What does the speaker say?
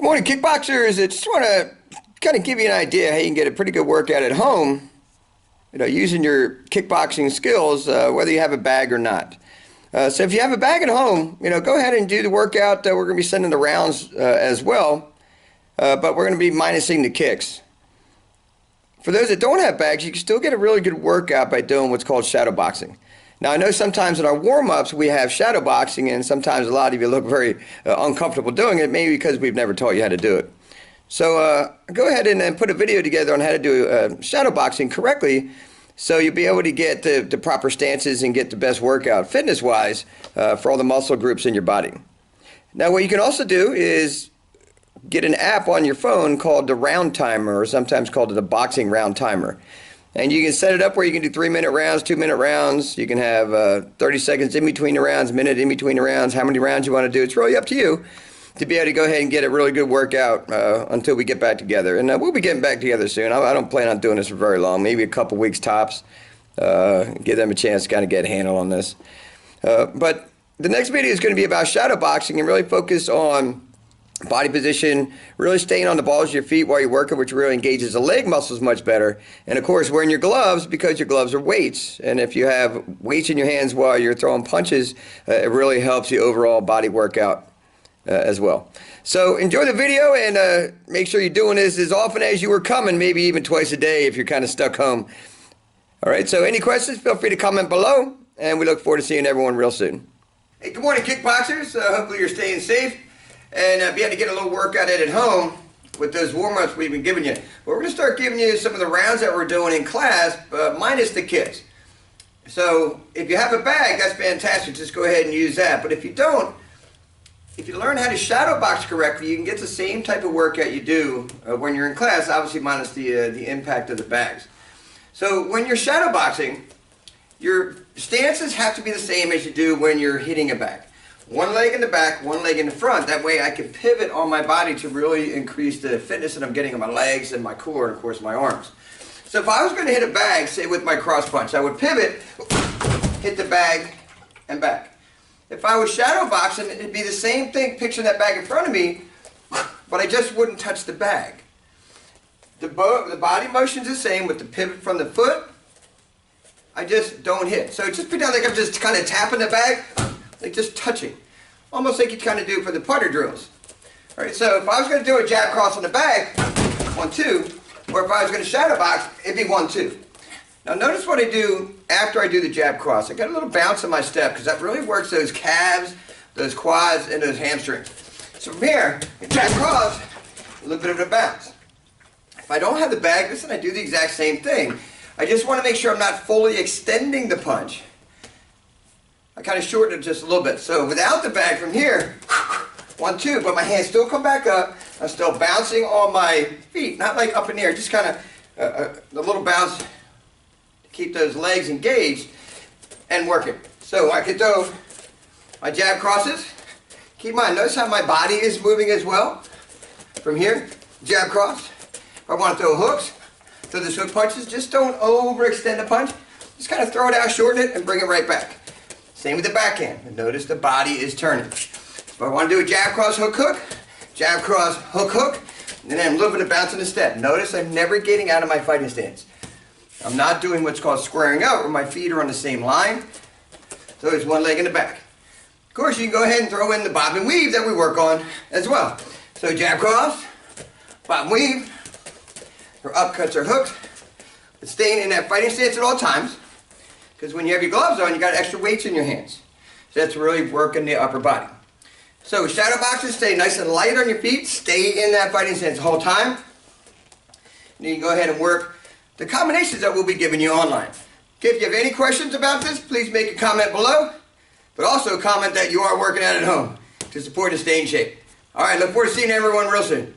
Good morning, kickboxers. I just want to kind of give you an idea how you can get a pretty good workout at home, using your kickboxing skills, whether you have a bag or not. So if you have a bag at home, go ahead and do the workout. We're going to be sending the rounds as well, but we're going to be minusing the kicks. For those that don't have bags, you can still get a really good workout by doing what's called shadowboxing. Now, I know sometimes in our warm-ups we have shadowboxing, and sometimes a lot of you look very uncomfortable doing it, maybe because we've never taught you how to do it. So go ahead and put a video together on how to do shadowboxing correctly, so you'll be able to get the proper stances and get the best workout fitness-wise for all the muscle groups in your body. Now, what you can also do is get an app on your phone called the Round Timer, or sometimes called the Boxing Round Timer. And you can set it up where you can do 3-minute rounds, 2-minute rounds. You can have 30 seconds in between the rounds, minute in between the rounds, how many rounds you want to do. It's really up to you to be able to go ahead and get a really good workout until we get back together. And we'll be getting back together soon. I don't plan on doing this for very long, maybe a couple weeks tops. Give them a chance to kind of get a handle on this. But the next video is going to be about shadowboxing and really focus on body position, really staying on the balls of your feet while you're working, which really engages the leg muscles much better. And of course, wearing your gloves, because your gloves are weights. And if you have weights in your hands while you're throwing punches, it really helps the overall body workout as well. So enjoy the video, and make sure you're doing this as often as you were coming, maybe even twice a day if you're kind of stuck home. All right, so any questions, feel free to comment below, and we look forward to seeing everyone real soon. Hey, good morning, kickboxers. Hopefully you're staying safe and be able to get a little workout at home with those warm-ups we've been giving you. But we're going to start giving you some of the rounds that we're doing in class, minus the kicks. So if you have a bag, that's fantastic. Just go ahead and use that. But if you don't, if you learn how to shadow box correctly, you can get the same type of workout you do when you're in class, obviously minus the impact of the bags. So when you're shadow boxing, your stances have to be the same as you do when you're hitting a bag. One leg in the back, one leg in the front. That way I can pivot on my body to really increase the fitness that I'm getting on my legs and my core and of course my arms. So if I was going to hit a bag, say with my cross punch, I would pivot, hit the bag, and back. If I was shadow boxing, it'd be the same thing, picturing that bag in front of me, but I just wouldn't touch the bag. The body motion's the same with the pivot from the foot. I just don't hit. So just pretend like I'm just kind of tapping the bag, like just touching. Almost like you kind of do for the putter drills. All right, so if I was going to do a jab cross on the bag, 1-2, or if I was going to shadow box, it'd be 1-2. Now notice what I do after I do the jab cross. I got a little bounce in my step because that really works those calves, those quads, and those hamstrings. So from here, jab cross, a little bit of a bounce. If I don't have the bag, listen, I do the exact same thing. I just want to make sure I'm not fully extending the punch. I kind of shorten it just a little bit. So without the bag from here, 1-2, but my hands still come back up. I'm still bouncing on my feet, not like up in the air, just kind of a little bounce to keep those legs engaged and working. So I could throw my jab crosses. Keep in mind, notice how my body is moving as well. From here, jab cross. If I want to throw hooks, throw those hook punches, just don't overextend the punch. Just kind of throw it out, shorten it, and bring it right back. Same with the backhand. And notice the body is turning. If I want to do a jab cross hook hook, jab cross hook hook, and then I'm a little bit of bounce in the step. Notice I'm never getting out of my fighting stance. I'm not doing what's called squaring out, where my feet are on the same line. So there's one leg in the back. Of course, you can go ahead and throw in the bob and weave that we work on as well. So jab cross, bob and weave, or upcuts or hooks, but staying in that fighting stance at all times. Because when you have your gloves on, you got extra weights in your hands. So that's really working the upper body. So shadow boxers, stay nice and light on your feet. Stay in that fighting stance the whole time. And you can go ahead and work the combinations that we'll be giving you online. Okay, if you have any questions about this, please make a comment below. But also comment that you are working out at home to support and stay in shape. All right, look forward to seeing everyone real soon.